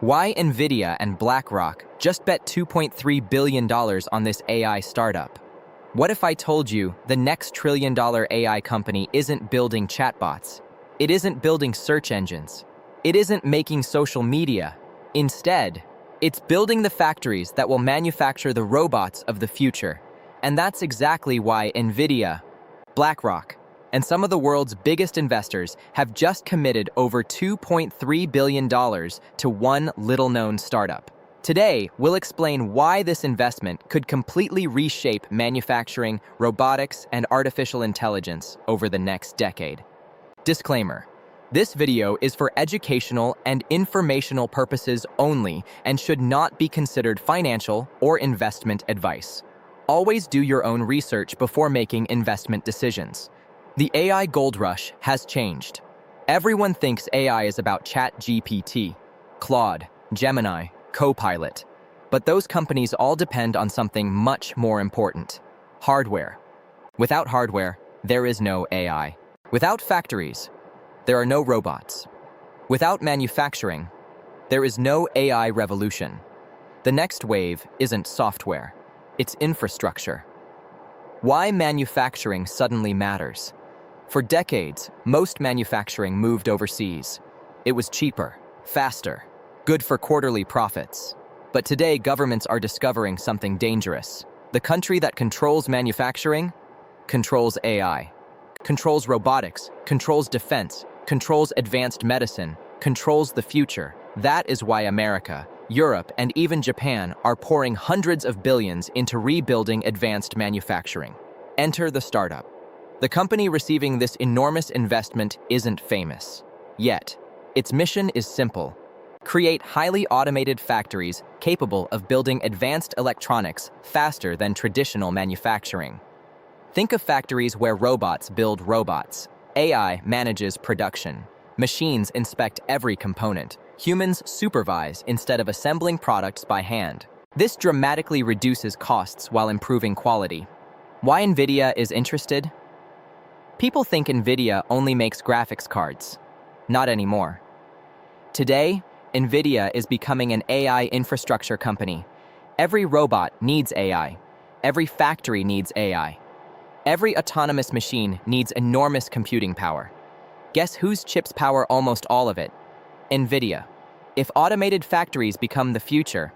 Why NVIDIA and BlackRock just bet $2.3 billion on this AI startup? What if I told you the next trillion-dollar AI company isn't building chatbots? It isn't building search engines. It isn't making social media. Instead, it's building the factories that will manufacture the robots of the future. And that's exactly why NVIDIA, BlackRock, and some of the world's biggest investors have just committed over $2.3 billion to one little-known startup. Today, we'll explain why this investment could completely reshape manufacturing, robotics, and artificial intelligence over the next decade. Disclaimer: this video is for educational and informational purposes only and should not be considered financial or investment advice. Always do your own research before making investment decisions. The AI gold rush has changed. Everyone thinks AI is about ChatGPT, Claude, Gemini, Copilot. But those companies all depend on something much more important: hardware. Without hardware, there is no AI. Without factories, there are no robots. Without manufacturing, there is no AI revolution. The next wave isn't software, it's infrastructure. Why manufacturing suddenly matters? For decades, most manufacturing moved overseas. It was cheaper, faster, good for quarterly profits. But today, governments are discovering something dangerous. The country that controls manufacturing controls AI, controls robotics, controls defense, controls advanced medicine, controls the future. That is why America, Europe, and even Japan are pouring hundreds of billions into rebuilding advanced manufacturing. Enter the startup. The company receiving this enormous investment isn't famous. Yet, its mission is simple: create highly automated factories capable of building advanced electronics faster than traditional manufacturing. Think of factories where robots build robots, AI manages production, machines inspect every component, humans supervise instead of assembling products by hand. This dramatically reduces costs while improving quality. Why NVIDIA is interested? People think NVIDIA only makes graphics cards. Not anymore. Today, NVIDIA is becoming an AI infrastructure company. Every robot needs AI. Every factory needs AI. Every autonomous machine needs enormous computing power. Guess whose chips power almost all of it? NVIDIA. If automated factories become the future,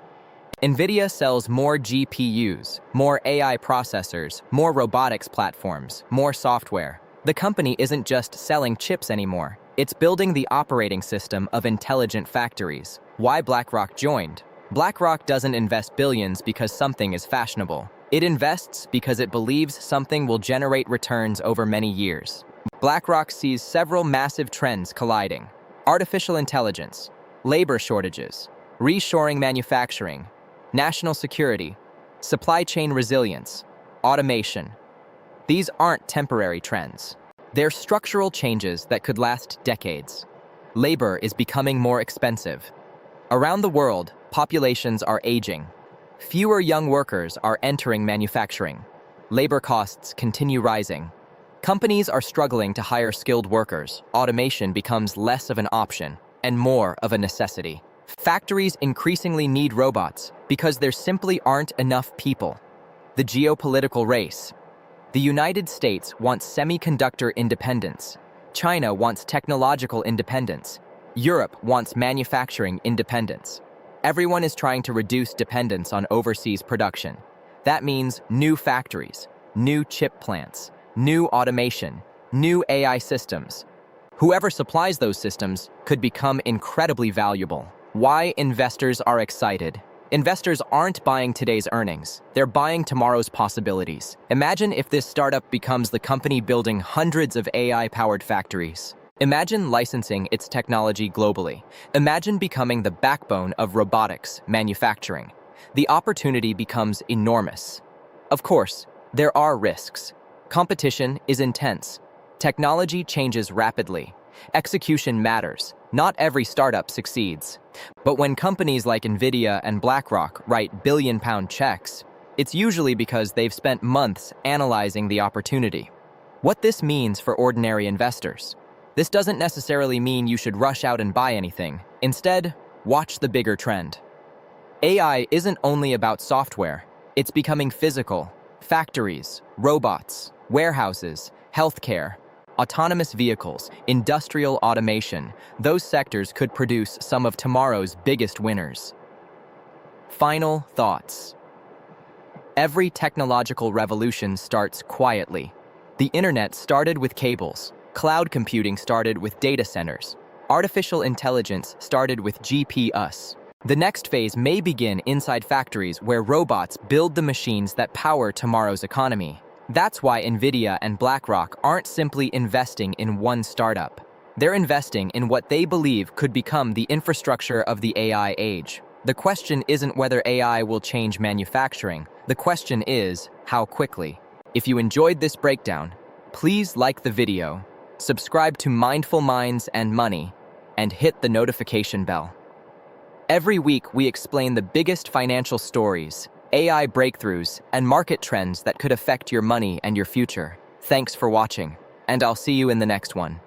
NVIDIA sells more GPUs, more AI processors, more robotics platforms, more software. The company isn't just selling chips anymore. It's building the operating system of intelligent factories. Why BlackRock joined? BlackRock doesn't invest billions because something is fashionable. It invests because it believes something will generate returns over many years. BlackRock sees several massive trends colliding: artificial intelligence, labor shortages, reshoring manufacturing, national security, supply chain resilience, automation. These aren't temporary trends. They're structural changes that could last decades. Labor is becoming more expensive. Around the world, populations are aging. Fewer young workers are entering manufacturing. Labor costs continue rising. Companies are struggling to hire skilled workers. Automation becomes less of an option and more of a necessity. Factories increasingly need robots because there simply aren't enough people. The geopolitical race. The United States wants semiconductor independence. China wants technological independence. Europe wants manufacturing independence. Everyone is trying to reduce dependence on overseas production. That means new factories, new chip plants, new automation, new AI systems. Whoever supplies those systems could become incredibly valuable. Why investors are excited? Investors aren't buying today's earnings. They're buying tomorrow's possibilities. Imagine if this startup becomes the company building hundreds of AI-powered factories. Imagine licensing its technology globally. Imagine becoming the backbone of robotics manufacturing. The opportunity becomes enormous. Of course, there are risks. Competition is intense. Technology changes rapidly. Execution matters. Not every startup succeeds. But when companies like NVIDIA and BlackRock write billion-pound checks, it's usually because they've spent months analyzing the opportunity. What this means for ordinary investors? This doesn't necessarily mean you should rush out and buy anything. Instead, Watch the bigger trend. AI isn't only about software. It's becoming physical. Factories, robots, warehouses, healthcare, autonomous vehicles, industrial automation, those sectors could produce some of tomorrow's biggest winners. Final thoughts. Every technological revolution starts quietly. The internet started with cables. Cloud computing started with data centers. Artificial intelligence started with GPUs. The next phase may begin inside factories where robots build the machines that power tomorrow's economy. That's why NVIDIA and BlackRock aren't simply investing in one startup. They're investing in what they believe could become the infrastructure of the AI age. The question isn't whether AI will change manufacturing. The question is, how quickly? If you enjoyed this breakdown, please like the video, subscribe to Mindful Minds and Money, and hit the notification bell. Every week, we explain the biggest financial stories, AI breakthroughs, and market trends that could affect your money and your future. Thanks for watching, and I'll see you in the next one.